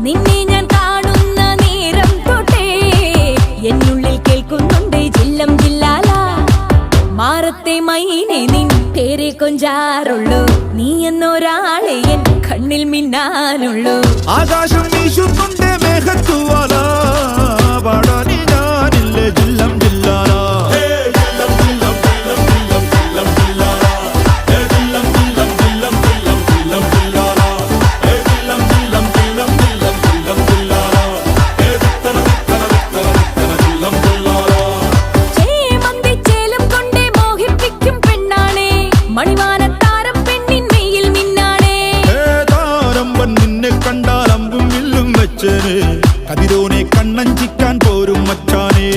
നിന്നെ ഞാൻ കാണുന്ന നേരം തൊട്ടേ എന്നുള്ളിൽ കേൾക്കുന്നുണ്ട് ജില്ലം ജില്ലാല. മാറത്തെ മൈനെ നിൻ പേരെ കൊഞ്ചാറുള്ളൂ, നീ എന്നൊരാളെ എൻ കണ്ണിൽ മിന്നാനുള്ളൂ. ആകാശം വീശുന്നുണ്ട് മേഘത്തുവാല, പാടാനി ഞാനില്ലേ ജില്ലം ജില്ലാല. മണിവാനത്താരം പെണ്ണിൻ മെയ്യിൽ മിന്നാണേ, താരമ്പൻ നിന്നെ കണ്ടാൽ അമ്പും വില്ലും വെച്ചേനെ, കതിരോനെ കണ്ണഞ്ചിക്കാൻ പോരും മച്ചാനേ.